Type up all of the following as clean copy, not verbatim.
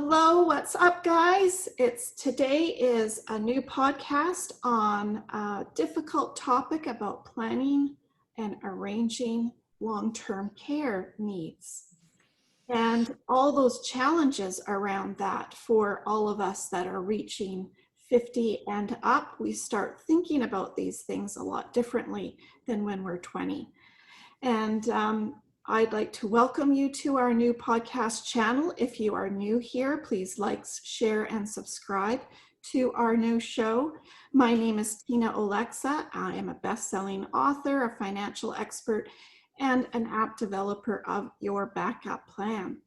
Hello, what's up, guys? Today is a new podcast on a difficult topic about planning and arranging long-term care needs and all those challenges around that for all of us that are reaching 50 and up. We start thinking about these things a lot differently than when we're 20. And I'd like to welcome you to our new podcast channel. If you are new here, please like, share, and subscribe to our new show. My name is Tina Olexa. I am a best-selling author, a financial expert, and an app developer of Your Backup Plan.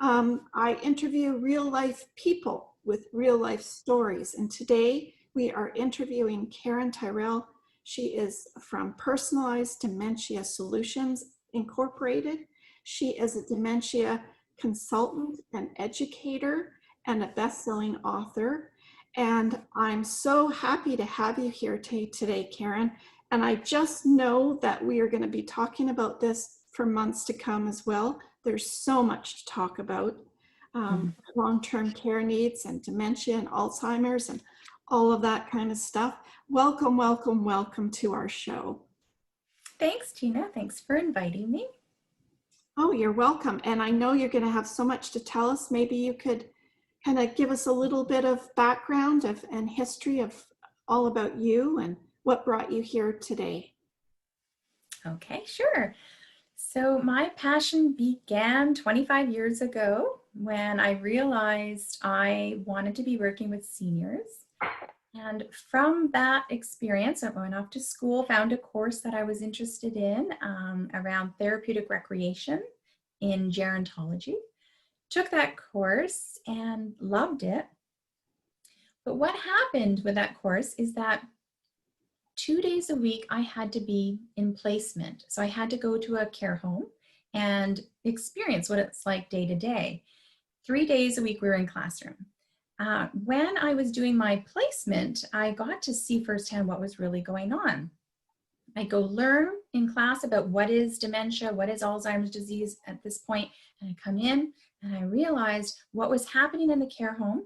I interview real-life people with real-life stories, and today we are interviewing Karen Tyrell. She is from Personalized Dementia Solutions Incorporated. She is a dementia consultant and educator and a best-selling author. And I'm so happy to have you here today, Karen. And I just know that we are going to be talking about this for months to come as well. There's so much to talk about. Long-term care needs and dementia and Alzheimer's and all of that kind of stuff. Welcome, welcome, welcome to our show. Thanks, Tina. Thanks for inviting me. Oh, you're welcome. And I know you're going to have so much to tell us. Maybe you could kind of give us a little bit of background and history of all about you and what brought you here today. Okay, sure. So my passion began 25 years ago when I realized I wanted to be working with seniors. And from that experience, I went off to school, found a course that I was interested in around therapeutic recreation in gerontology. Took that course and loved it. But what happened with that course is that 2 days a week, I had to be in placement. So I had to go to a care home and experience what it's like day to day. 3 days a week, we were in classroom. When I was doing my placement, I got to see firsthand what was really going on. I go learn in class about what is dementia, what is Alzheimer's disease at this point, and I come in and I realized what was happening in the care home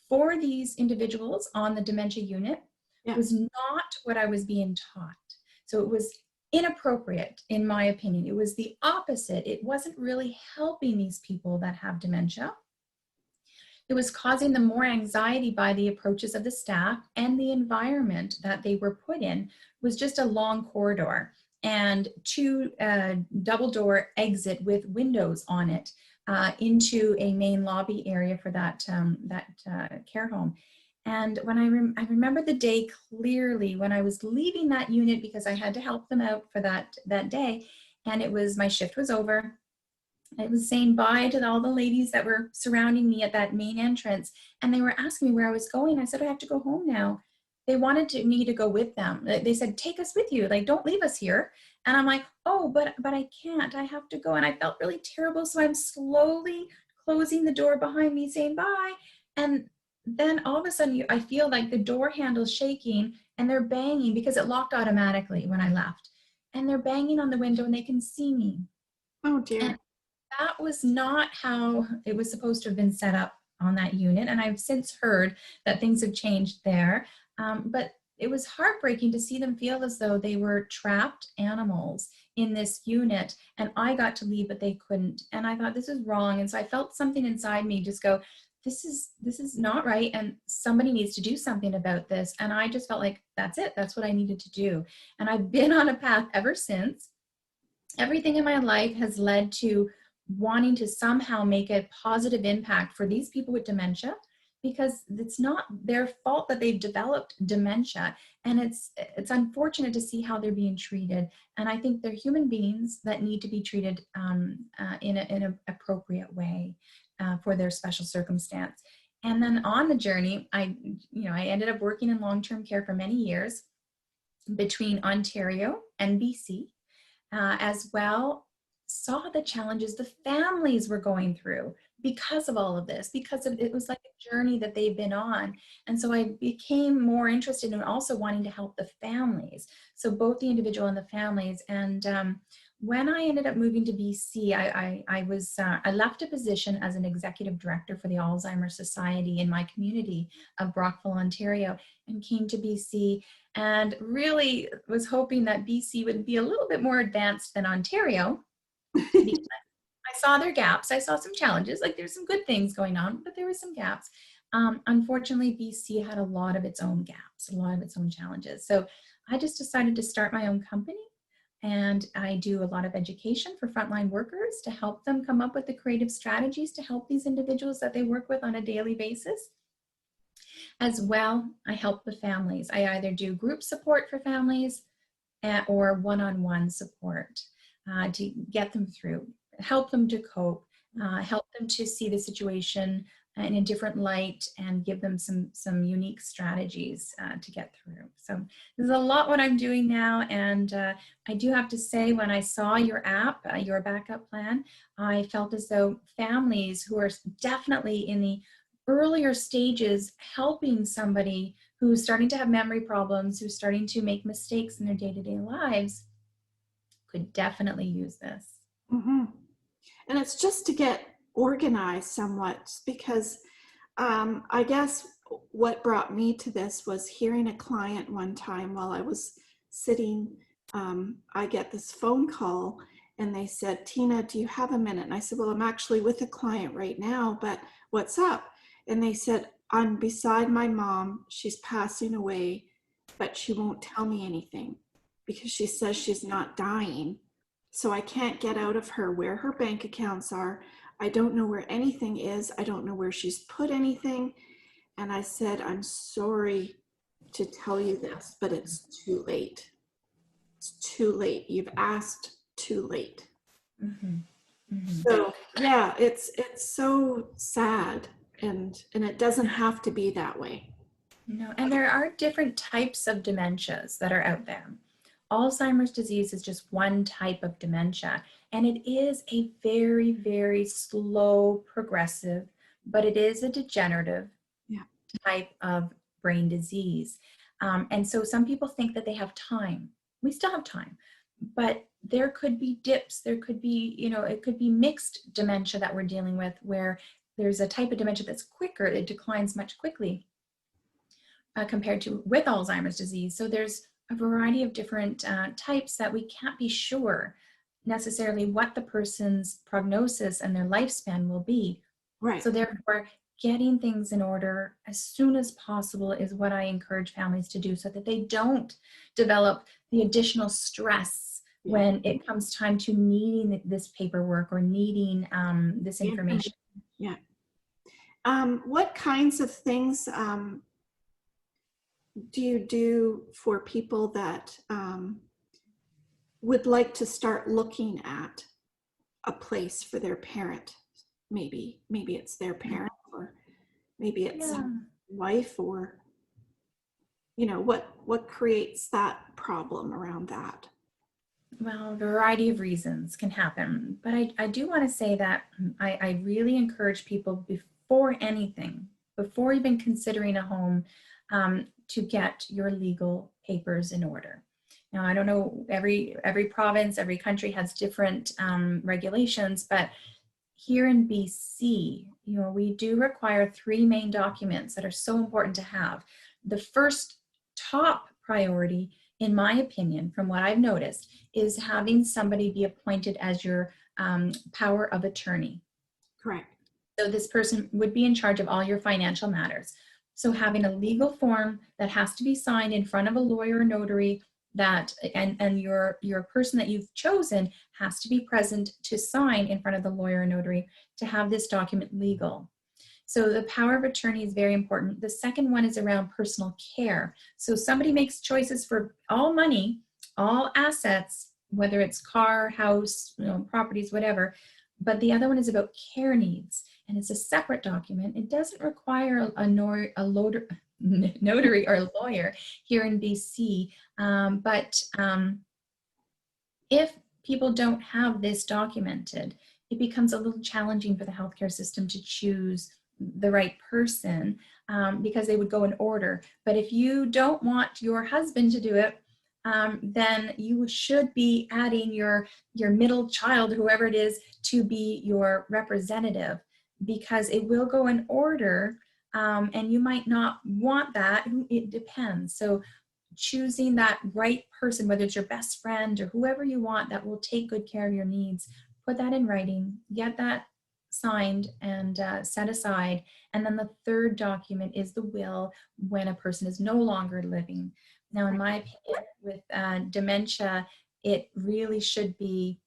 for these individuals on the dementia unit was not what I was being taught. So it was inappropriate, in my opinion. It was the opposite. It wasn't really helping these people that have dementia. It was causing them more anxiety by the approaches of the staff, and the environment that they were put in was just a long corridor and two double door exit with windows on it into a main lobby area for that care home. And when I remember the day clearly when I was leaving that unit because I had to help them out for that day, and my shift was over. I was saying bye to all the ladies that were surrounding me at that main entrance, and they were asking me where I was going. I said, I have to go home now. They wanted me to go with them. They said, take us with you. Like, don't leave us here. And I'm like, oh, but I can't. I have to go. And I felt really terrible. So I'm slowly closing the door behind me saying bye. And then all of a sudden I feel like the door handle's shaking and they're banging because it locked automatically when I left. And they're banging on the window and they can see me. Oh, dear. And that was not how it was supposed to have been set up on that unit. And I've since heard that things have changed there. But it was heartbreaking to see them feel as though they were trapped animals in this unit. And I got to leave, but they couldn't. And I thought, this is wrong. And so I felt something inside me just go, this is not right. And somebody needs to do something about this. And I just felt like, that's it. That's what I needed to do. And I've been on a path ever since. Everything in my life has led to wanting to somehow make a positive impact for these people with dementia, because it's not their fault that they've developed dementia. And it's unfortunate to see how they're being treated. And I think they're human beings that need to be treated in an appropriate way for their special circumstance. And then on the journey, I ended up working in long-term care for many years between Ontario and BC, as well. Saw the challenges the families were going through because of all of this, because it was like a journey that they've been on. And so I became more interested in also wanting to help the families. So both the individual and the families. And when I ended up moving to BC, I left a position as an executive director for the Alzheimer's Society in my community of Brockville, Ontario, and came to BC, and really was hoping that BC would be a little bit more advanced than Ontario, because I saw their gaps. I saw some challenges. Like, there's some good things going on, but there were some gaps. Unfortunately, BC had a lot of its own gaps, a lot of its own challenges. So I just decided to start my own company. And I do a lot of education for frontline workers to help them come up with the creative strategies to help these individuals that they work with on a daily basis. As well, I help the families. I either do group support for families or one-on-one support to get them through, help them to cope, help them to see the situation in a different light, and give them some unique strategies to get through. So there's a lot what I'm doing now, and I do have to say, when I saw your app, your backup plan, I felt as though families who are definitely in the earlier stages, helping somebody who's starting to have memory problems, who's starting to make mistakes in their day-to-day lives, could definitely use this. Mm-hmm. And it's just to get organized somewhat, because I guess what brought me to this was hearing a client one time while I was sitting. I get this phone call and they said, "Tina, do you have a minute?" And I said, "Well, I'm actually with a client right now, but what's up?" And they said, "I'm beside my mom. She's passing away, but she won't tell me anything because she says she's not dying. So I can't get out of her where her bank accounts are. I don't know where anything is. I don't know where she's put anything." And I said, "I'm sorry to tell you this, but it's too late. It's too late. You've asked too late." Mm-hmm. Mm-hmm. So yeah, it's so sad, and it doesn't have to be that way. No, and there are different types of dementias that are out there. Alzheimer's disease is just one type of dementia, and it is a very, very slow progressive, but it is a degenerative Yeah. type of brain disease. And so some people think that they have time. We still have time, but there could be dips. There could be, it could be mixed dementia that we're dealing with, where there's a type of dementia that's quicker, it declines much quickly compared to with Alzheimer's disease. So there's a variety of different types that we can't be sure necessarily what the person's prognosis and their lifespan will be. Right. So therefore, getting things in order as soon as possible is what I encourage families to do, so that they don't develop the additional stress when it comes time to needing this paperwork or needing this information. Yeah. What kinds of things do you do for people that would like to start looking at a place for their parent? Maybe it's their parent, or maybe it's wife, or what creates that problem around that? Well, a variety of reasons can happen, but I do want to say that I really encourage people, before anything, before even considering a home, to get your legal papers in order. Now, I don't know, every province, every country has different regulations, but here in BC, we do require 3 main documents that are so important to have. The first top priority, in my opinion, from what I've noticed, is having somebody be appointed as your power of attorney. Correct. So this person would be in charge of all your financial matters. So having a legal form that has to be signed in front of a lawyer or notary, that and your person that you've chosen has to be present to sign in front of the lawyer or notary to have this document legal. So the power of attorney is very important. The second one is around personal care. So somebody makes choices for all money, all assets, whether it's car, house, properties, whatever. But the other one is about care needs, and it's a separate document. It doesn't require a notary or lawyer here in BC. But if people don't have this documented, it becomes a little challenging for the healthcare system to choose the right person, because they would go in order. But if you don't want your husband to do it, then you should be adding your middle child, whoever it is, to be your representative, because it will go in order, and you might not want that. It depends. So choosing that right person, whether it's your best friend or whoever you want that will take good care of your needs, put that in writing, get that signed and set aside. And then the third document is the will, when a person is no longer living. Now, in my opinion, with dementia, it really should be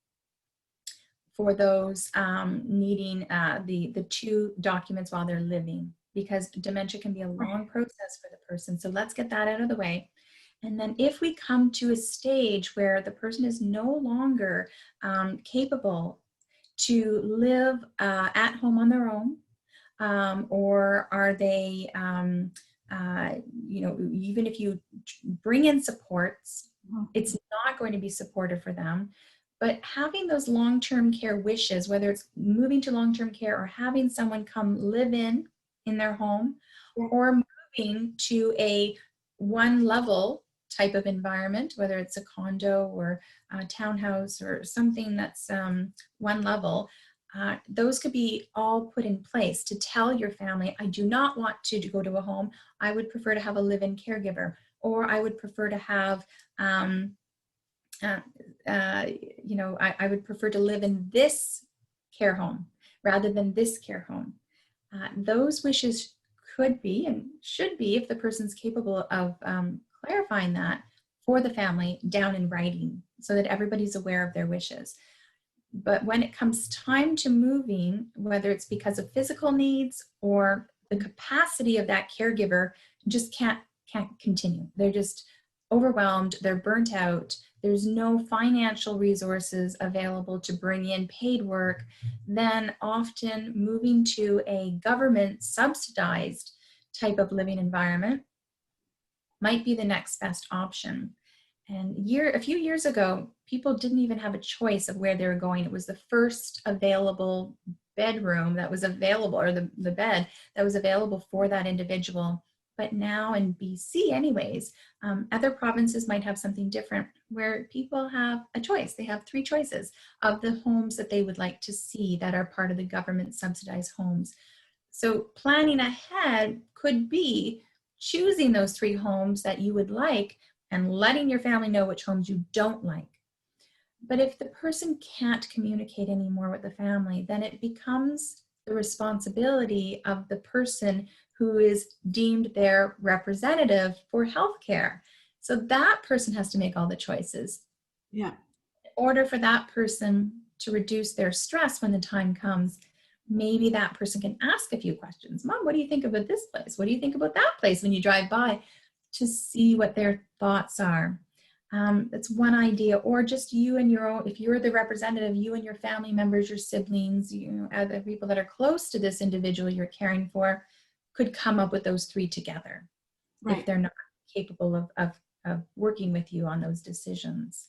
for those needing the two documents while they're living, because dementia can be a long process for the person. So let's get that out of the way. And then if we come to a stage where the person is no longer capable to live at home on their own, or are they, even if you bring in supports, it's not going to be supportive for them. But having those long-term care wishes, whether it's moving to long-term care or having someone come live in their home, or moving to a one-level type of environment, whether it's a condo or a townhouse or something that's one level, those could be all put in place to tell your family, I do not want to go to a home. I would prefer to have a live-in caregiver, or I would prefer to have, I would prefer to live in this care home rather than this care home. Those wishes could be and should be, if the person's capable of clarifying that for the family, down in writing so that everybody's aware of their wishes. But when it comes time to moving, whether it's because of physical needs or the capacity of that caregiver just can't continue. They're just overwhelmed, they're burnt out, there's no financial resources available to bring in paid work, then often moving to a government subsidized type of living environment might be the next best option. And a few years ago, people didn't even have a choice of where they were going. It was the first available bedroom that was available, or the bed that was available for that individual. But now in BC anyways, other provinces might have something different, where people have a choice. They have 3 choices of the homes that they would like to see that are part of the government subsidized homes. So planning ahead could be choosing those 3 homes that you would like and letting your family know which homes you don't like. But if the person can't communicate anymore with the family, then it becomes the responsibility of the person who is deemed their representative for healthcare. So that person has to make all the choices. Yeah. In order for that person to reduce their stress when the time comes, maybe that person can ask a few questions. Mom, what do you think about this place? What do you think about that place when you drive by? To see what their thoughts are. That's one idea. Or just you and your own, if you're the representative, you and your family members, your siblings, other people that are close to this individual you're caring for, could come up with those 3 together, Right. if they're not capable of working with you on those decisions.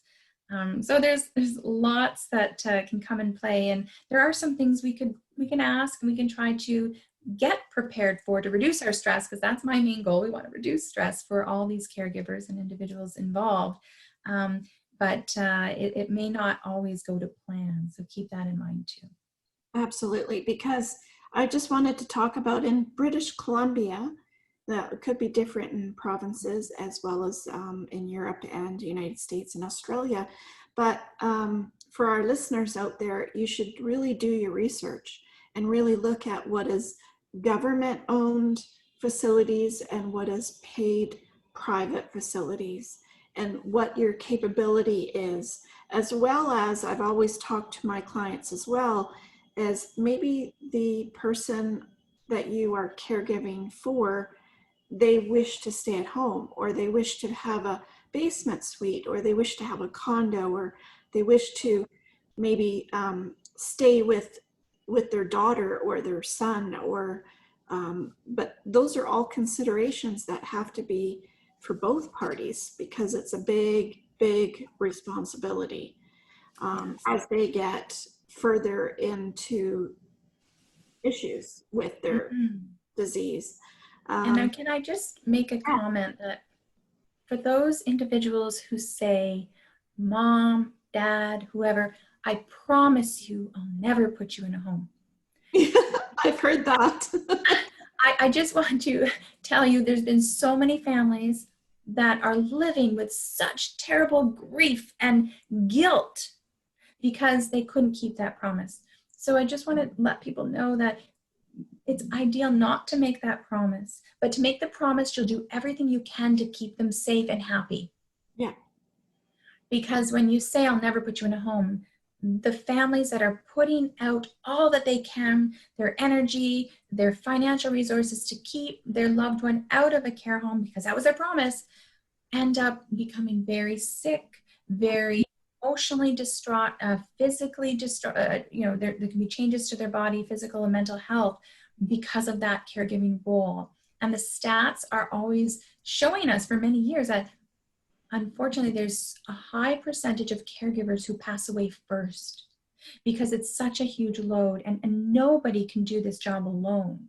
So there's lots that can come in play, and there are some things we can ask, and we can try to get prepared for to reduce our stress, because that's my main goal. We want to reduce stress for all these caregivers and individuals involved. But it may not always go to plan. So keep that in mind too. Absolutely, because I just wanted to talk about in British Columbia, that could be different in provinces as well as in Europe and United States and Australia. But for our listeners out there, you should really do your research and really look at what is government-owned facilities and what is paid private facilities, and what your capability is, as well as I've always talked to my clients as well, as maybe the person that you are caregiving for, they wish to stay at home, or they wish to have a basement suite, or they wish to have a condo, or they wish to maybe stay with their daughter or their son, or but those are all considerations that have to be for both parties, because it's a big responsibility as they get further into issues with their disease. And now, can I just make a comment that for those individuals who say, Mom, Dad, whoever, I promise you I'll never put you in a home. I've heard that. I just want to tell you there's been so many families that are living with such terrible grief and guilt because they couldn't keep that promise. So I just want to let people know that it's ideal not to make that promise, but to make the promise you'll do everything you can to keep them safe and happy. Yeah. Because when you say, I'll never put you in a home, the families that are putting out all that they can, their energy, their financial resources to keep their loved one out of a care home, because that was their promise, end up becoming very sick, very emotionally distraught, physically distraught. There can be changes to their body, physical and mental health, because of that caregiving role. And the stats are always showing us for many years that unfortunately there's a high percentage of caregivers who pass away first because it's such a huge load, and nobody can do this job alone.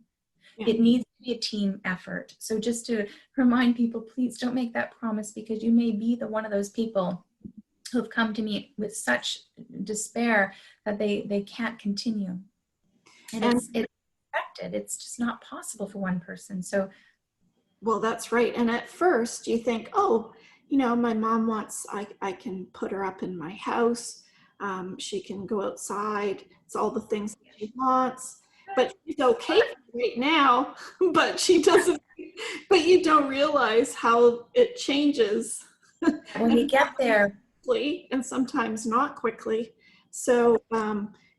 Yeah. It needs to be a team effort. So just to remind people, please don't make that promise, because you may be one of those people who have come to me with such despair that they can't continue. And it's expected. It's just not possible for one person. So, well, that's right. And at first you think, oh, my mom wants, I can put her up in my house. She can go outside. It's all the things that she wants. But she's okay right now, but she doesn't, but you don't realize how it changes. When you get there. And sometimes not quickly. So,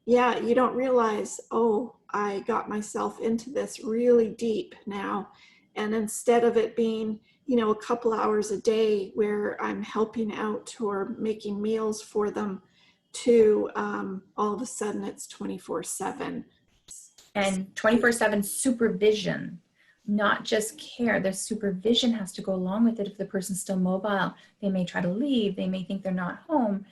yeah, you don't realize, oh, I got myself into this really deep now. And instead of it being, a couple hours a day where I'm helping out or making meals for them, to all of a sudden it's 24/7. And 24/7 supervision, not just care. The supervision has to go along with it. If the person's still mobile, they may try to leave. They may think they're not home,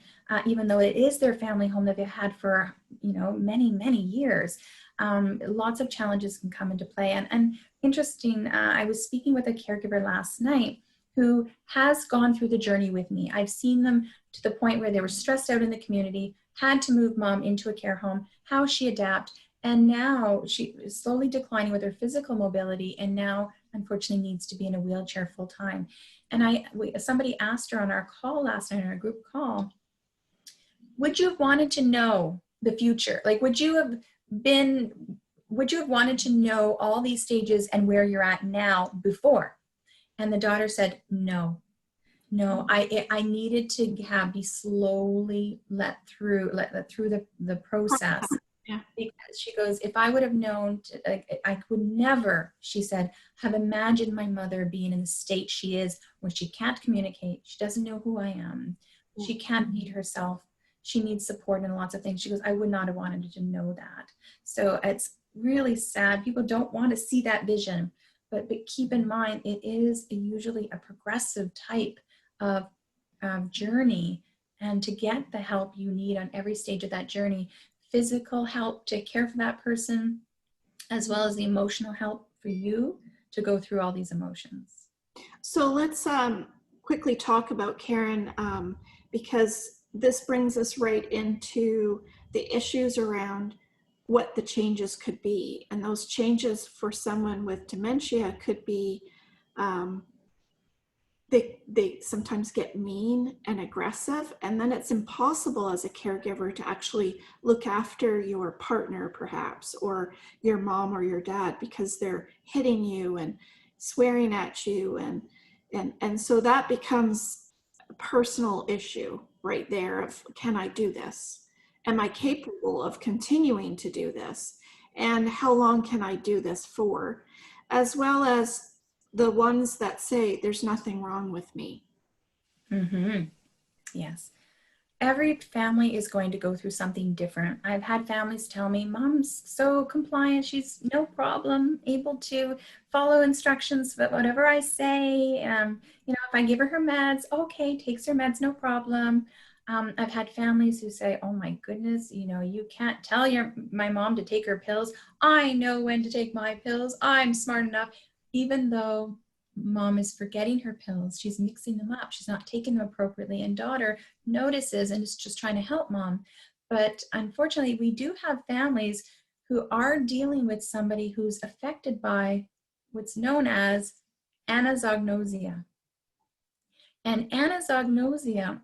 even though it is their family home that they've had for, many, many years. Lots of challenges can come into play. And interesting, I was speaking with a caregiver last night who has gone through the journey with me. I've seen them to the point where they were stressed out in the community, had to move mom into a care home, how she adapted. And now she is slowly declining with her physical mobility, and now unfortunately needs to be in a wheelchair full time. And somebody asked her on our call last night, on our group call, would you have wanted to know the future? Like, would you have wanted to know all these stages and where you're at now before? And the daughter said, no, I needed to be slowly let through the process. Yeah. Because she goes, if I would have known, I would never, she said, have imagined my mother being in the state she is, where she can't communicate. She doesn't know who I am. She can't feed herself. She needs support in lots of things. She goes, I would not have wanted to know that. So it's really sad. People don't want to see that vision, but keep in mind, it is usually a progressive type of journey. And to get the help you need on every stage of that journey, physical help to care for that person, as well as the emotional help for you to go through all these emotions. So let's quickly talk about Karen, because this brings us right into the issues around what the changes could be. And those changes for someone with dementia could be, they sometimes get mean and aggressive, and then it's impossible as a caregiver to actually look after your partner perhaps, or your mom or your dad, because they're hitting you and swearing at you, and so that becomes a personal issue right there of, can I do this? Am I capable of continuing to do this? And how long can I do this for? As well as the ones that say there's nothing wrong with me. Mm-hmm. Yes. Every family is going to go through something different. I've had families tell me, Mom's so compliant, she's no problem, able to follow instructions, but whatever I say, if I give her meds, okay, takes her meds, no problem. I've had families who say, oh my goodness, you can't tell my mom to take her pills. I know when to take my pills. I'm smart enough, even though mom is forgetting her pills. She's mixing them up. She's not taking them appropriately. And daughter notices and is just trying to help mom. But unfortunately, we do have families who are dealing with somebody who's affected by what's known as anosognosia. And anosognosia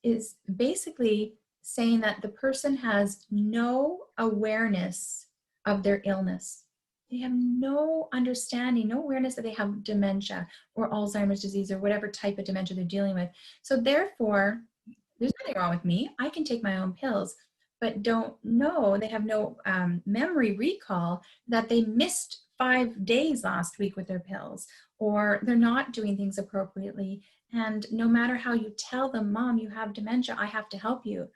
is basically saying that the person has no awareness of their illness. They have no understanding, no awareness that they have dementia or Alzheimer's disease or whatever type of dementia they're dealing with. So therefore, there's nothing wrong with me. I can take my own pills, but don't know, they have no memory recall that they missed 5 days last week with their pills, or they're not doing things appropriately. And no matter how you tell them, Mom, you have dementia, I have to help you,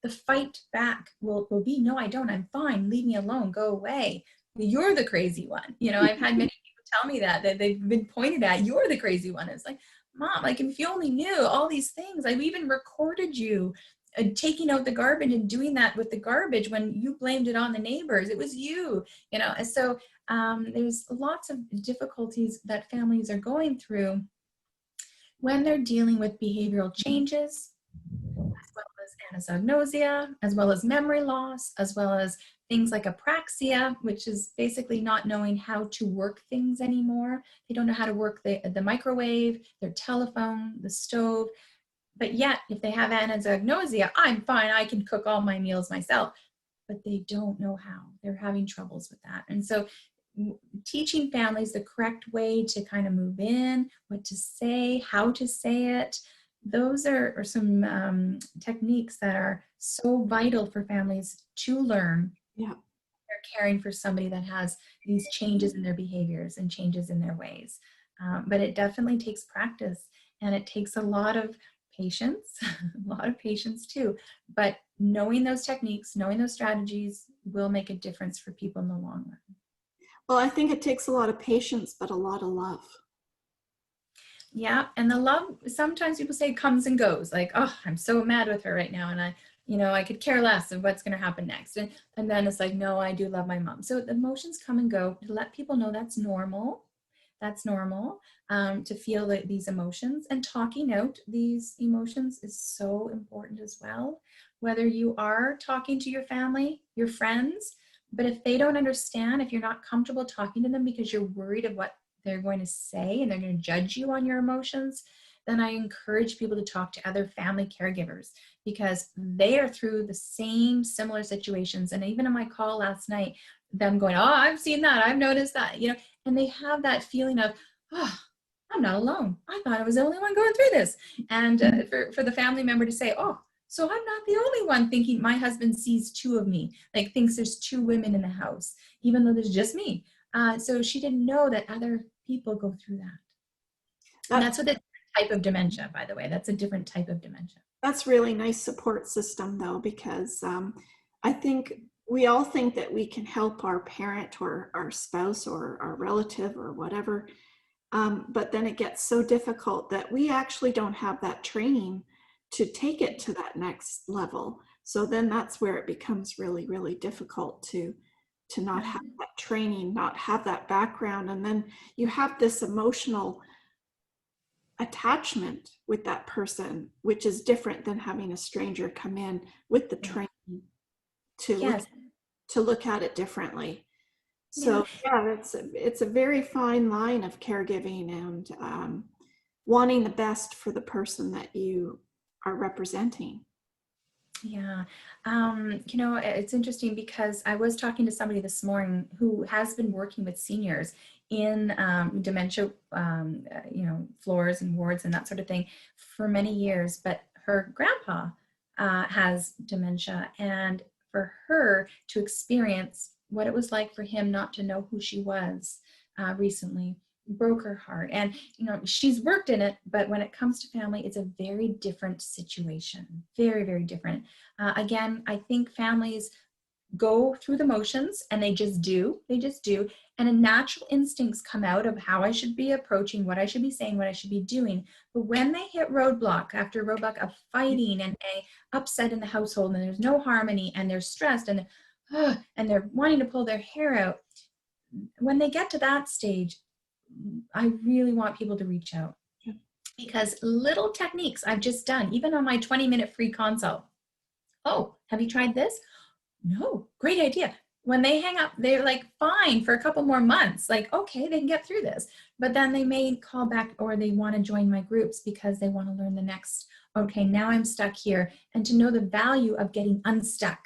the fight back will be, no, I don't, I'm fine, leave me alone, go away. You're the crazy one. You know, I've had many people tell me that they've been pointed at, you're the crazy one. It's like, Mom, like if you only knew all these things, I've even recorded you taking out the garbage and doing that with the garbage when you blamed it on the neighbors. It was you, you know. And so there's lots of difficulties that families are going through when they're dealing with behavioral changes, as well as anosognosia, as well as memory loss, as well as things like apraxia, which is basically not knowing how to work things anymore. They don't know how to work the microwave, their telephone, the stove. But yet, if they have anosognosia, I'm fine, I can cook all my meals myself. But they don't know how. They're having troubles with that. And so teaching families the correct way to kind of move in, what to say, how to say it, those are some techniques that are so vital for families to learn. Yeah. They're caring for somebody that has these changes in their behaviors and changes in their ways. But it definitely takes practice, and it takes a lot of patience, a lot of patience too. But knowing those techniques, knowing those strategies will make a difference for people in the long run. Well, I think it takes a lot of patience, but a lot of love. Yeah, and the love, sometimes people say comes and goes, like, oh, I'm so mad with her right now, and I could care less of what's going to happen next. And then it's like, no, I do love my mom. So the emotions come and go, to let people know that's normal. That's normal, to feel these emotions, and talking out these emotions is so important as well. Whether you are talking to your family, your friends, but if they don't understand, if you're not comfortable talking to them because you're worried of what they're going to say and they're going to judge you on your emotions, then I encourage people to talk to other family caregivers, because they are through the same similar situations. And even in my call last night, them going, oh, I've seen that, I've noticed that, and they have that feeling of, oh, I'm not alone. I thought I was the only one going through this. And for the family member to say, oh, so I'm not the only one thinking my husband sees two of me, like thinks there's two women in the house, even though there's just me. So she didn't know that other people go through that. And that's what the type of dementia, by the way, that's a different type of dementia. That's really nice support system though, because I think we all think that we can help our parent or our spouse or our relative or whatever. But then it gets so difficult that we actually don't have that training to take it to that next level. So then that's where it becomes really, really difficult to not have that training, not have that background. And then you have this emotional attachment with that person, which is different than having a stranger come in with the training to look at it differently. So yeah, it's a very fine line of caregiving and wanting the best for the person that you are representing. Yeah. It's interesting because I was talking to somebody this morning who has been working with seniors in dementia, floors and wards and that sort of thing for many years, but her grandpa has dementia, and for her to experience what it was like for him not to know who she was recently broke her heart. And she's worked in it, but when it comes to family, it's a very different situation. Very, very different. Again, I think families go through the motions and they just do, and a natural instincts come out of how I should be approaching, what I should be saying, what I should be doing. But when they hit roadblock after roadblock of fighting and a upset in the household, and there's no harmony, and they're stressed, and they're wanting to pull their hair out, when they get to that stage, I really want people to reach out, because little techniques I've just done, even on my 20-minute free consult. Oh, have you tried this? No, great idea. When they hang up, they're like fine for a couple more months. Like, okay, they can get through this. But then they may call back, or they want to join my groups because they want to learn the next, okay, now I'm stuck here. And to know the value of getting unstuck.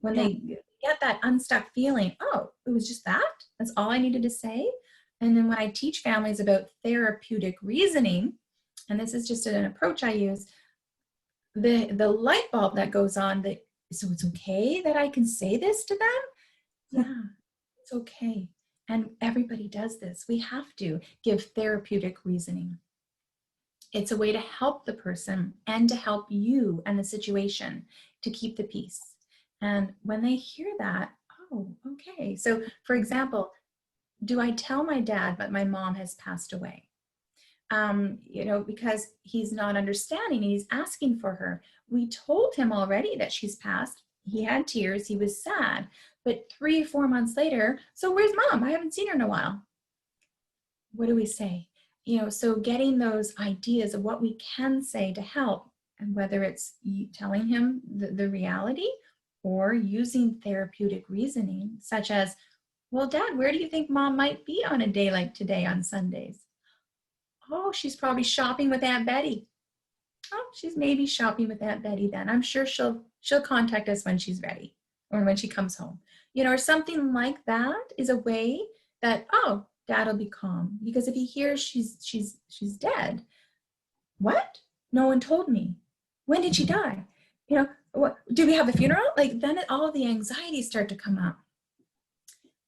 When Yeah. they get that unstuck feeling, oh, it was just that? That's all I needed to say? And then when I teach families about therapeutic reasoning, and this is just an approach I use, the light bulb that goes on, that so it's okay that I can say this to them. Yeah, it's okay. And everybody does this. We have to give therapeutic reasoning. It's a way to help the person and to help you and the situation to keep the peace. And when they hear that, oh, okay. So for example, do I tell my dad that my mom has passed away? Because he's not understanding, he's asking for her. We told him already that she's passed. He had tears, he was sad. But 3 or 4 months later, so where's mom? I haven't seen her in a while. What do we say? So getting those ideas of what we can say to help, and whether it's telling him the reality or using therapeutic reasoning, such as, well, Dad, where do you think mom might be on a day like today on Sundays? Oh, she's probably shopping with Aunt Betty. Oh, she's maybe shopping with Aunt Betty then. I'm sure she'll contact us when she's ready, or when she comes home. Or something like that is a way that, oh, Dad'll be calm. Because if he hears she's dead, what? No one told me. When did she die? What, do we have a funeral? Like, then all the anxieties start to come up.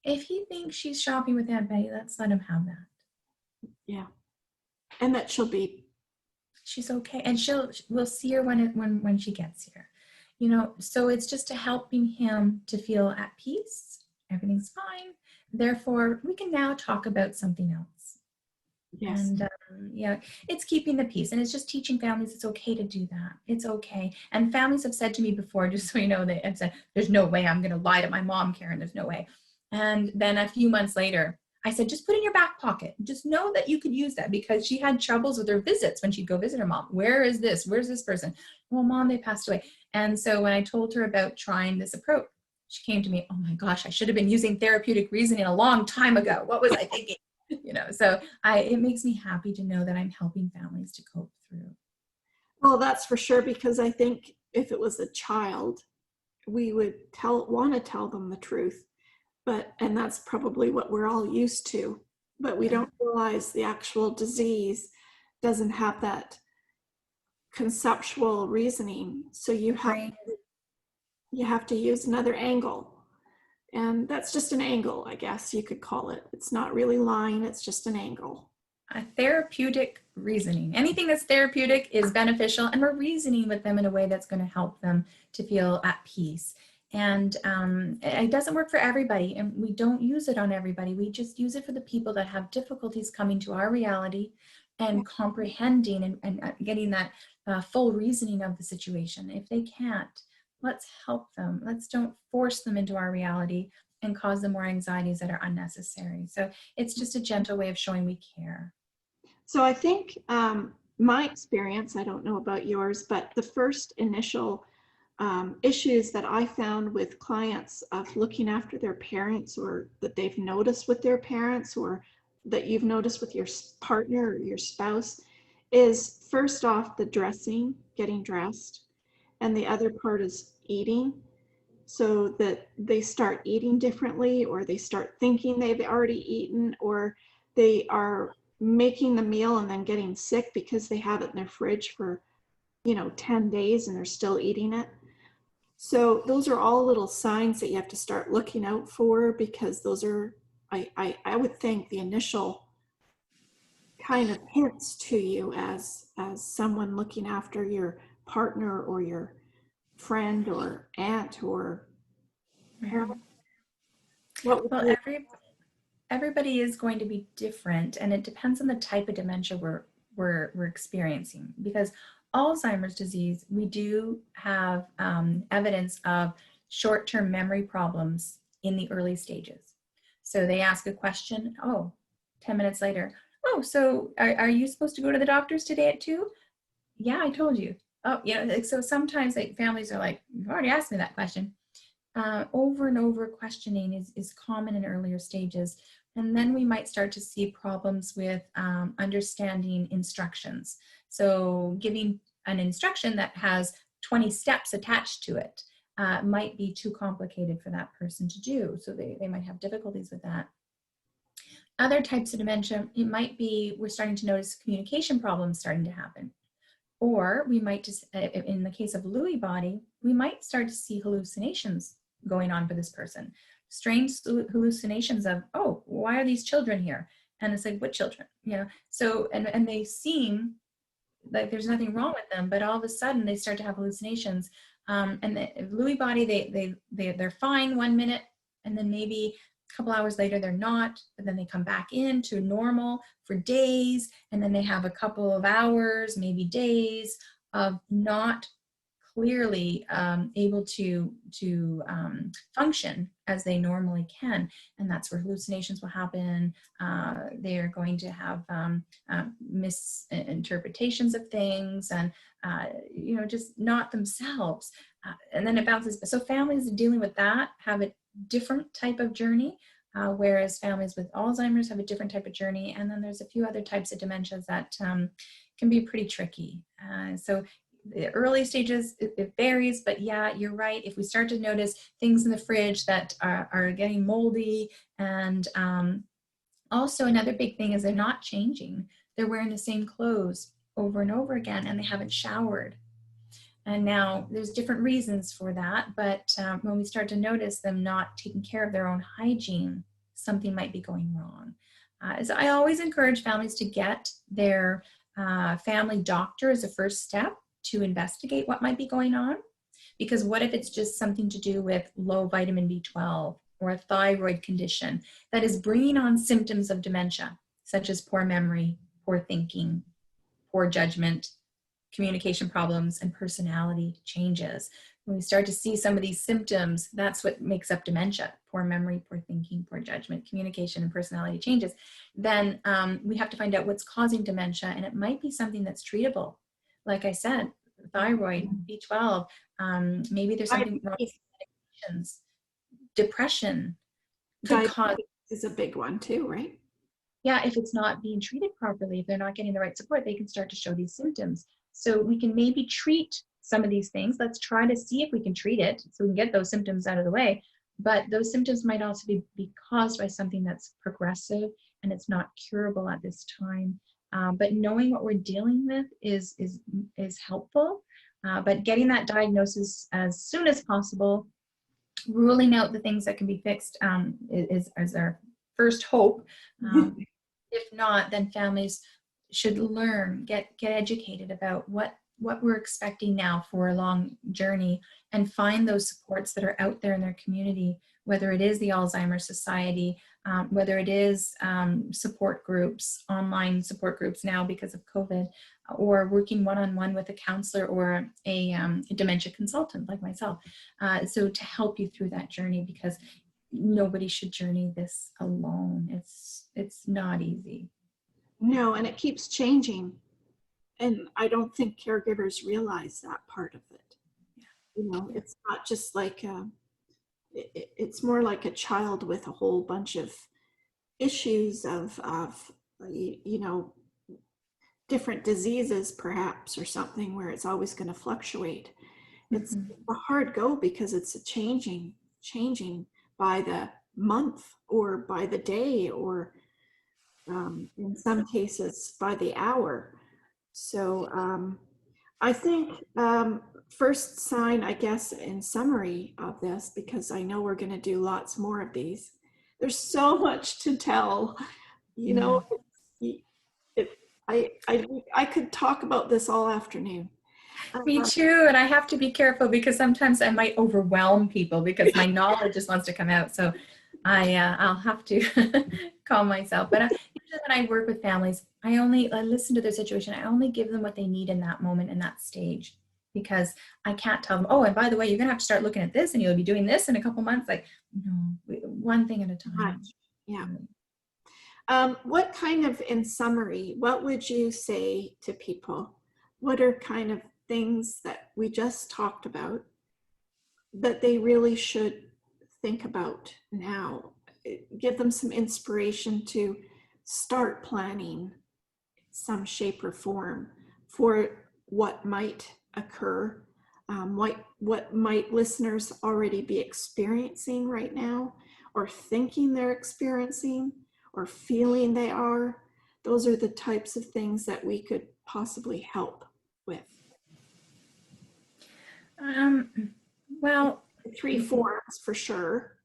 If he thinks she's shopping with Aunt Betty, let's let him have that. Yeah. And that She's okay, and we'll see her when she gets here. So it's just helping him to feel at peace. Everything's fine. Therefore, we can now talk about something else. yes. And it's keeping the peace, and it's just teaching families it's okay to do that. It's okay. And families have said to me before, just so you know, they have said, "There's no way I'm going to lie to my mom, Karen. There's no way." And then a few months later, I said, just put it in your back pocket. Just know that you could use that, because she had troubles with her visits when she'd go visit her mom. Where is this? Where's this person? Well, Mom, they passed away. And so when I told her about trying this approach, she came to me, oh my gosh, I should have been using therapeutic reasoning a long time ago. What was I thinking? So it makes me happy to know that I'm helping families to cope through. Well, that's for sure, because I think if it was a child, we would want to tell them the truth. And that's probably what we're all used to, but we don't realize the actual disease doesn't have that conceptual reasoning. So you have to use another angle. And that's just an angle, I guess you could call it. It's not really lying, it's just an angle. A therapeutic reasoning. Anything that's therapeutic is beneficial, and we're reasoning with them in a way that's going to help them to feel at peace. And it doesn't work for everybody, and we don't use it on everybody. We just use it for the people that have difficulties coming to our reality and comprehending and getting that full reasoning of the situation. If they can't, let's help them. Let's don't force them into our reality and cause them more anxieties that are unnecessary. So it's just a gentle way of showing we care. So I think my experience, I don't know about yours, but the first initial issues that I found with clients of looking after their parents, or that they've noticed with their parents, or that you've noticed with your partner or your spouse, is first off the dressing, getting dressed, and the other part is eating. So that they start eating differently, or they start thinking they've already eaten, or they are making the meal and then getting sick because they have it in their fridge for 10 days and they're still eating it. So those are all little signs that you have to start looking out for, because those are, I would think, the initial kind of hints to you as someone looking after your partner or your friend or aunt or parent. Well, everybody is going to be different, and it depends on the type of dementia we're experiencing. Because Alzheimer's disease, we do have evidence of short-term memory problems in the early stages. So they ask a question, oh, 10 minutes later, oh, so are you supposed to go to the doctor's today at 2? Yeah, I told you. Oh, like, so sometimes like families are like, you've already asked me that question. Over and over questioning is common in earlier stages. And then we might start to see problems with understanding instructions. So giving an instruction that has 20 steps attached to it might be too complicated for that person to do. So they might have difficulties with that. Other types of dementia, it might be we're starting to notice communication problems starting to happen. Or we might just, in the case of Lewy body, we might start to see hallucinations going on for this person. Strange hallucinations of, oh, why are these children here? And it's like, what children? So, and they seem like there's nothing wrong with them, but all of a sudden they start to have hallucinations. And the Lewy body, they're fine 1 minute, and then maybe a couple hours later they're not, but then they come back into normal for days, and then they have a couple of hours, maybe days of not clearly able to function as they normally can, and that's where hallucinations will happen. They are going to have misinterpretations of things, and just not themselves. And then it bounces. So families dealing with that have a different type of journey, whereas families with Alzheimer's have a different type of journey. And then there's a few other types of dementias that can be pretty tricky. So the early stages, it varies, but yeah, you're right. If we start to notice things in the fridge that are getting moldy, and also another big thing is they're not changing. They're wearing the same clothes over and over again, and they haven't showered. And now there's different reasons for that, but when we start to notice them not taking care of their own hygiene, something might be going wrong. So I always encourage families to get their family doctor as a first step to investigate what might be going on. Because what if it's just something to do with low vitamin B12 or a thyroid condition that is bringing on symptoms of dementia, such as poor memory, poor thinking, poor judgment, communication problems, and personality changes. When we start to see some of these symptoms, that's what makes up dementia: poor memory, poor thinking, poor judgment, communication, and personality changes. Then we have to find out what's causing dementia, and it might be something that's treatable. Like I said, thyroid, B12, maybe there's something wrong with medications. Depression could cause. Diabetes is a big one too, right? Yeah, if it's not being treated properly, if they're not getting the right support, they can start to show these symptoms. So we can maybe treat some of these things. Let's try to see if we can treat it so we can get those symptoms out of the way. But those symptoms might also be caused by something that's progressive and it's not curable at this time. But knowing what we're dealing with is helpful. But getting that diagnosis as soon as possible, ruling out the things that can be fixed is our first hope. If not, then families should learn, get educated about what we're expecting now for a long journey, and find those supports that are out there in their community, whether it is the Alzheimer's Society, whether it is support groups, online support groups now because of COVID, or working one-on-one with a counselor or a dementia consultant like myself. So to help you through that journey, because nobody should journey this alone. It's not easy. No, and it keeps changing. And I don't think caregivers realize that part of it. It's not just like, it's more like a child with a whole bunch of issues of different diseases perhaps, or something where it's always going to fluctuate. It's a hard go because it's a changing by the month or by the day, or in some cases by the hour. So I think first sign, I guess, in summary of this, because I know we're going to do lots more of these. There's so much to tell, I could talk about this all afternoon. Me too, and I have to be careful because sometimes I might overwhelm people because my knowledge just wants to come out. So I'll have to calm myself. But usually when I work with families, I listen to their situation. I only give them what they need in that moment, in that stage, because I can't tell them, oh, and by the way, you're gonna have to start looking at this and you'll be doing this in a couple months. Like, no, one thing at a time. Yeah. What kind of, in summary, what would you say to people? What are kind of things that we just talked about that they really should think about now? Give them some inspiration to start planning some shape or form for what might occur, what might listeners already be experiencing right now, or thinking they're experiencing, or feeling they are. Those are the types of things that we could possibly help with. Well, Three forms for sure.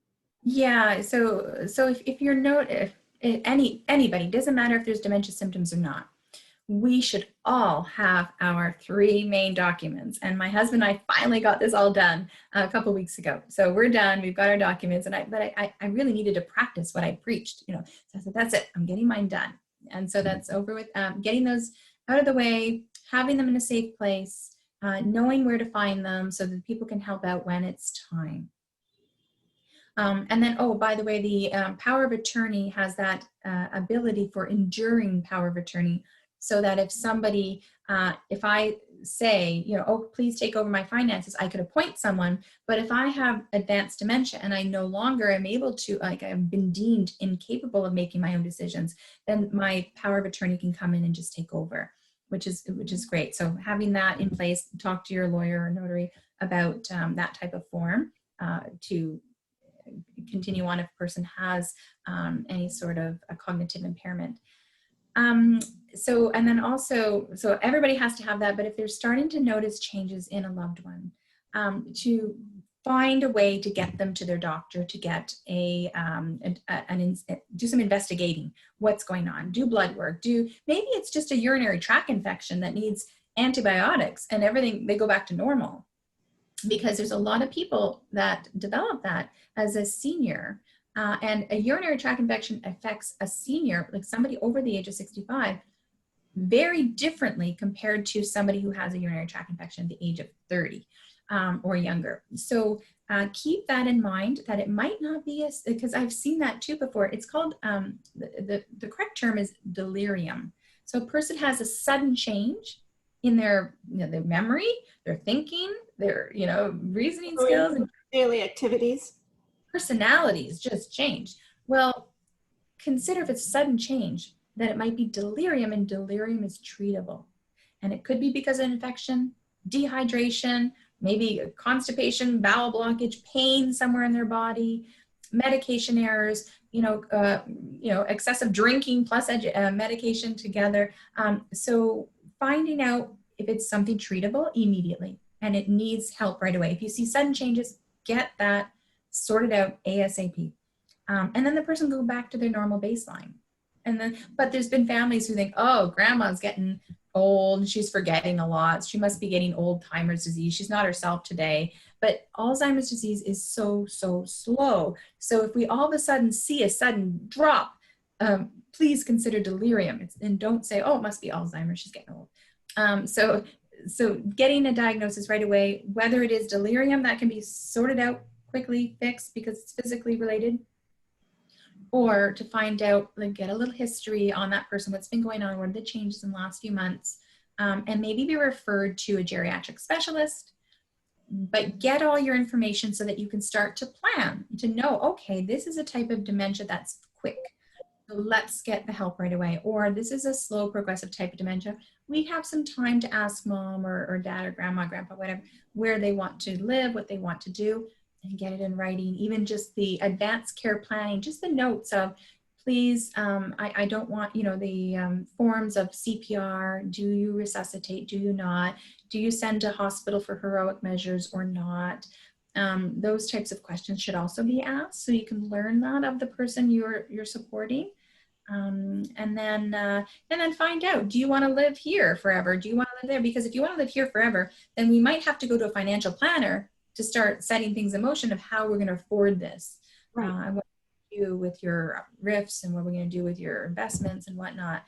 yeah. So if you're if anybody, doesn't matter if there's dementia symptoms or not, we should all have our three main documents. And my husband and I finally got this all done a couple of weeks ago. So we're done. We've got our documents. And I really needed to practice what I preached. So I said, that's it. I'm getting mine done. And so that's over with. Getting those out of the way, having them in a safe place, knowing where to find them so that people can help out when it's time. And then, oh, by the way, the power of attorney has that ability for enduring power of attorney, so that if somebody, if I say, oh, please take over my finances, I could appoint someone. But if I have advanced dementia and I no longer am able to, like I've been deemed incapable of making my own decisions, then my power of attorney can come in and just take over, which is great. So having that in place, talk to your lawyer or notary about that type of form to continue on if a person has any sort of a cognitive impairment. So everybody has to have that, but if they're starting to notice changes in a loved one, to find a way to get them to their doctor, to get do some investigating what's going on, do blood work, maybe it's just a urinary tract infection that needs antibiotics and everything, they go back to normal. Because there's a lot of people that develop that as a senior, and a urinary tract infection affects a senior, like somebody over the age of 65, very differently compared to somebody who has a urinary tract infection at the age of 30 or younger. So keep that in mind, that it might not be because I've seen that too before. It's called, the correct term is delirium. So a person has a sudden change in their, their memory, their thinking, their, reasoning skills, and daily activities. Personalities just change. Well, consider if it's sudden change, that it might be delirium, and delirium is treatable. And it could be because of infection, dehydration, maybe constipation, bowel blockage, pain somewhere in their body, medication errors, excessive drinking plus medication together. So finding out if it's something treatable immediately and it needs help right away. If you see sudden changes, get that sorted out ASAP. And then the person go back to their normal baseline. But there's been families who think, oh, grandma's getting old, she's forgetting a lot, she must be getting old-timers disease, she's not herself today. But Alzheimer's disease is so slow. So if we all of a sudden see a sudden drop, please consider delirium, and don't say, oh, it must be Alzheimer's, she's getting old. So getting a diagnosis right away, whether it is delirium that can be sorted out quickly, fixed because it's physically related, or to find out, like, get a little history on that person, what's been going on, what are the changes in the last few months, and maybe be referred to a geriatric specialist. But get all your information so that you can start to plan, to know, okay, this is a type of dementia that's quick, so let's get the help right away. Or this is a slow progressive type of dementia. We have some time to ask mom or dad or grandma, grandpa, whatever, where they want to live, what they want to do, and get it in writing. Even just the advanced care planning, just the notes of, please, I don't want, the forms of CPR. Do you resuscitate? Do you not? Do you send to hospital for heroic measures or not? Those types of questions should also be asked, so you can learn that of the person you're supporting. And then find out, do you want to live here forever? Do you want to live there? Because if you want to live here forever, then we might have to go to a financial planner to start setting things in motion of how we're going to afford this. Right. What we do with your RIFs, and what we're going to do with your investments and whatnot.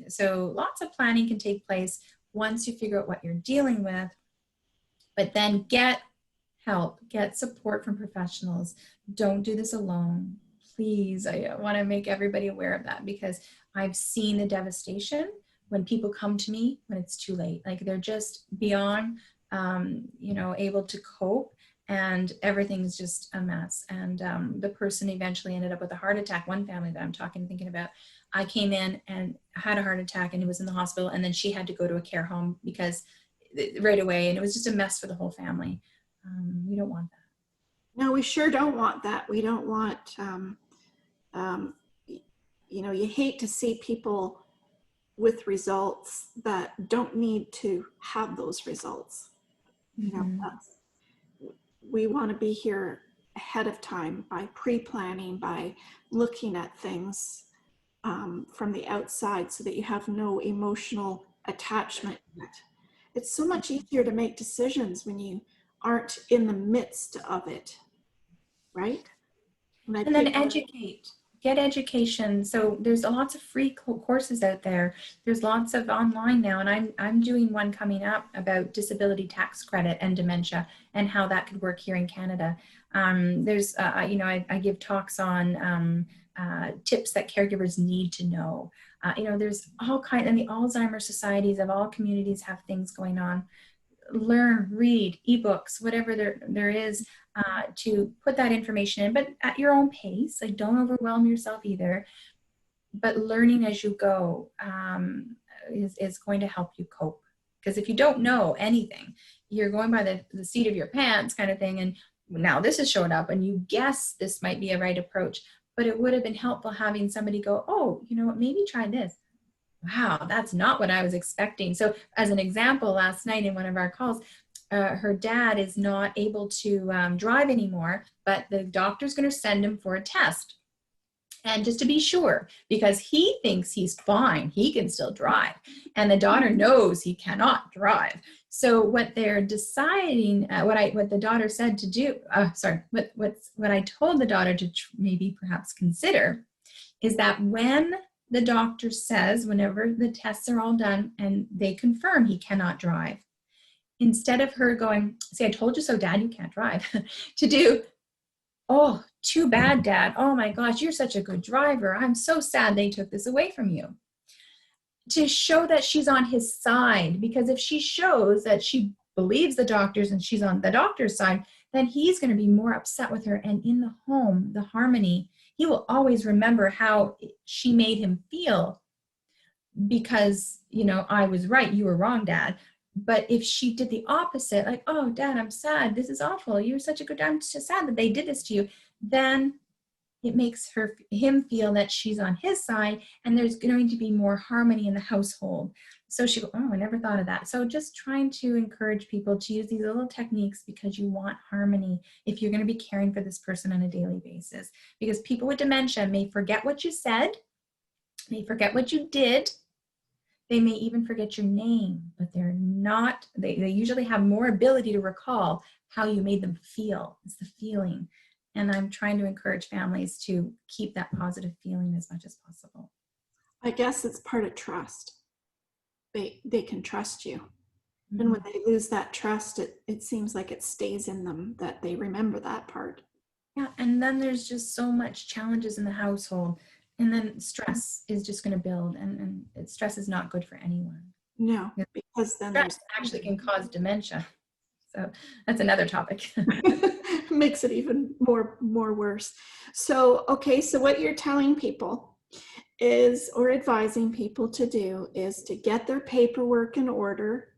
So lots of planning can take place once you figure out what you're dealing with, but then get help, get support from professionals. Don't do this alone. please, I want to make everybody aware of that, because I've seen the devastation when people come to me when it's too late. Like they're just beyond, able to cope, and everything's just a mess. And the person eventually ended up with a heart attack. One family that I'm thinking about, I came in and had a heart attack and he was in the hospital, and then she had to go to a care home because right away, and it was just a mess for the whole family. We don't want that. No, we sure don't want that. We don't want, you hate to see people with results that don't need to have those results. We want to be here ahead of time by pre-planning, by looking at things from the outside so that you have no emotional attachment yet. It's so much easier to make decisions when you aren't in the midst of it, right? And then get education. So there's lots of free courses out there. There's lots of online now, and I'm doing one coming up about disability tax credit and dementia and how that could work here in Canada. There's, I give talks on tips that caregivers need to know. There's all kinds, and the Alzheimer's societies of all communities have things going on. Learn, read, ebooks, whatever there is, to put that information in, but at your own pace. Like, don't overwhelm yourself either. But learning as you go is going to help you cope. Because if you don't know anything, you're going by the seat of your pants kind of thing. And now this has showed up and you guess this might be a right approach, but it would have been helpful having somebody go, oh, you know what, maybe try this. Wow, that's not what I was expecting. So as an example, last night in one of our calls, her dad is not able to drive anymore, but the doctor's going to send him for a test. And just to be sure, because he thinks he's fine, he can still drive. And the daughter knows he cannot drive. So what they're deciding, what the daughter said to do, what I told the daughter to maybe perhaps consider is that when the doctor says, whenever the tests are all done and they confirm he cannot drive, instead of her going, see, I told you so, Dad, you can't drive, to do, oh, too bad, Dad. Oh my gosh, you're such a good driver. I'm so sad they took this away from you. To show that she's on his side, because if she shows that she believes the doctors and she's on the doctor's side, then he's going to be more upset with her. And in the home, the harmony, he will always remember how she made him feel because, I was right, you were wrong, Dad. But if she did the opposite, like, oh, Dad, I'm sad, this is awful, you're such a good dad, I'm so sad that they did this to you, then it makes him feel that she's on his side, and there's going to be more harmony in the household. So she goes, oh, I never thought of that. So just trying to encourage people to use these little techniques because you want harmony if you're going to be caring for this person on a daily basis. Because people with dementia may forget what you said, may forget what you did, they may even forget your name, but they usually have more ability to recall how you made them feel. It's the feeling. And I'm trying to encourage families to keep that positive feeling as much as possible. I guess it's part of trust. They can trust you. Mm-hmm. And when they lose that trust, it seems like it stays in them, that they remember that part. Yeah, and then there's just so much challenges in the household. And then stress is just going to build, and stress is not good for anyone. No, because then stress actually can cause dementia. So that's another topic. Makes it even more worse. So, okay, so what you're telling people is, or advising people to do, is to get their paperwork in order,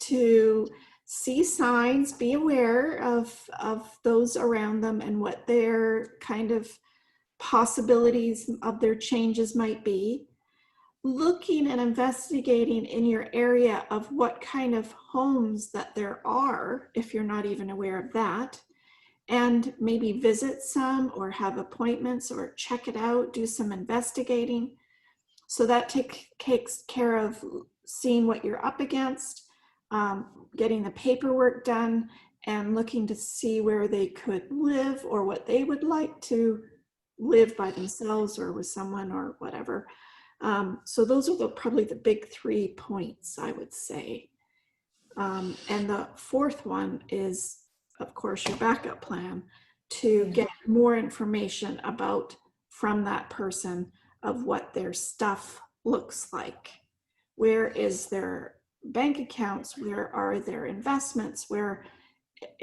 to see signs, be aware of those around them and what their kind of possibilities of their changes might be, looking and investigating in your area of what kind of homes that there are, if you're not even aware of that, and maybe visit some or have appointments or check it out, do some investigating. So that takes care of seeing what you're up against, getting the paperwork done, and looking to see where they could live or what they would like to live by themselves or with someone or whatever. So those are probably the big 3 points, I would say. And the fourth one is, of course, your backup plan to get more information about from that person of what their stuff looks like. Where is their bank accounts? Where are their investments? Where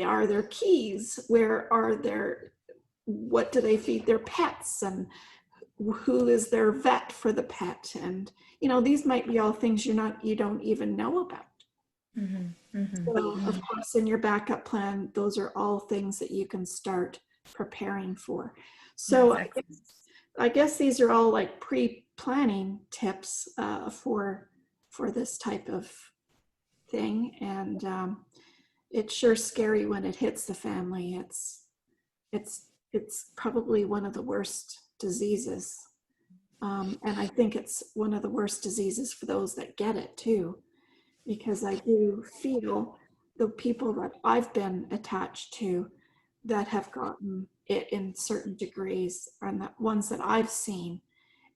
are their keys? Where are their, what do they feed their pets? And who is their vet for the pet? And, you know, these might be all things you don't even know about. So, of course, in your backup plan, those are all things that you can start preparing for. So I guess these are all like pre-planning tips for this type of thing. And it's sure scary when it hits the family. It's probably one of the worst diseases. And I think it's one of the worst diseases for those that get it too, because I do feel the people that I've been attached to that have gotten it in certain degrees, and the ones that I've seen,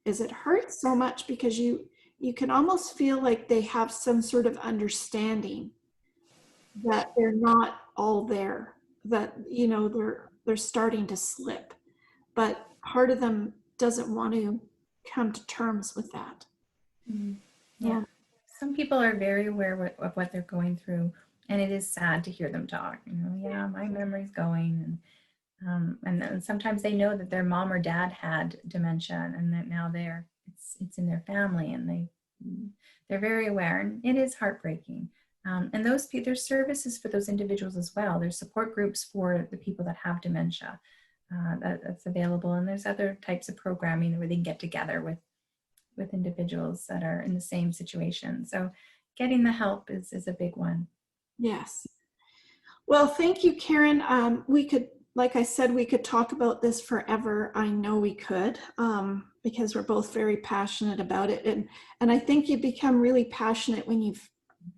is it hurts so much because you can almost feel like they have some sort of understanding that they're not all there, that, you know, they're starting to slip, but part of them doesn't want to come to terms with that. Yeah. Some people are very aware of what they're going through, and it is sad to hear them talk. You know, yeah, my memory's going, and then sometimes they know that their mom or dad had dementia, and that now it's in their family, and they're very aware, and it is heartbreaking. And there's services for those individuals as well. There's support groups for the people that have dementia that's available, and there's other types of programming where they can get together with individuals that are in the same situation. So getting the help is a big one. Yes. Well, thank you, Karen. We could, like I said, we could talk about this forever. I know we could, because we're both very passionate about it. And I think you become really passionate when you've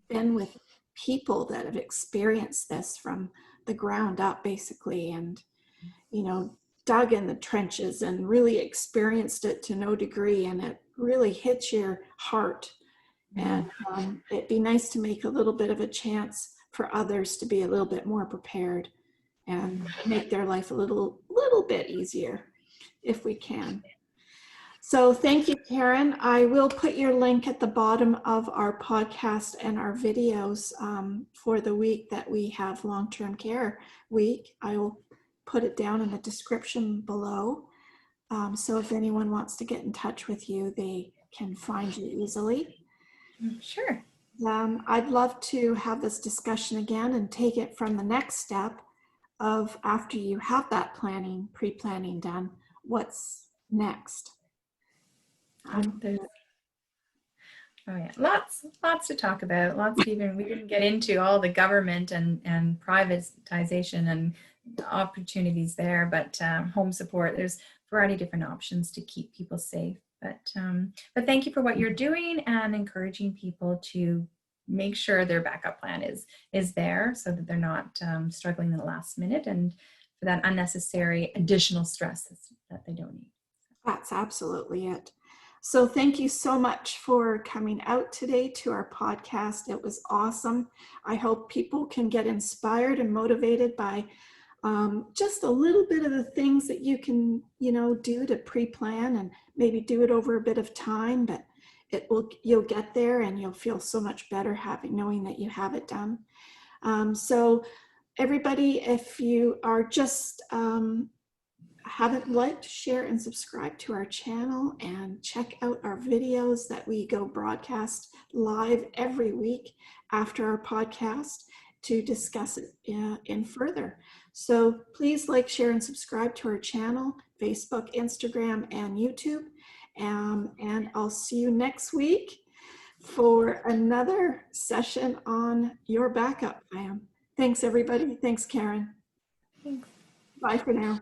been with people that have experienced this from the ground up, basically, and, you know, dug in the trenches and really experienced it to no degree, and it really hits your heart. And it'd be nice to make a little bit of a chance for others to be a little bit more prepared and make their life a little bit easier if we can. So thank you, Karen. I will put your link at the bottom of our podcast and our videos for the week that we have Long-Term Care Week. I will put it down in the description below. So if anyone wants to get in touch with you, they can find you easily. Sure. I'd love to have this discussion again and take it from the next step of, after you have that pre-planning done, what's next? Oh yeah, lots to talk about. We didn't get into all the government and privatization and opportunities there, but home support, there's a variety of different options to keep people safe. But thank you for what you're doing and encouraging people to make sure their backup plan is there, so that they're not struggling in the last minute and for that unnecessary additional stress that they don't need. That's absolutely it. So thank you so much for coming out today to our podcast. It was awesome. I hope people can get inspired and motivated by just a little bit of the things that you can, you know, do to pre-plan, and maybe do it over a bit of time, but you'll get there and you'll feel so much better knowing that you have it done. So everybody, if you are just haven't liked, share, and subscribe to our channel, and check out our videos that we go broadcast live every week after our podcast to discuss it in further. So please like, share, and subscribe to our channel, Facebook, Instagram, and YouTube. And I'll see you next week for another session on your backup plan. Thanks, everybody. Thanks, Karen. Thanks. Bye for now.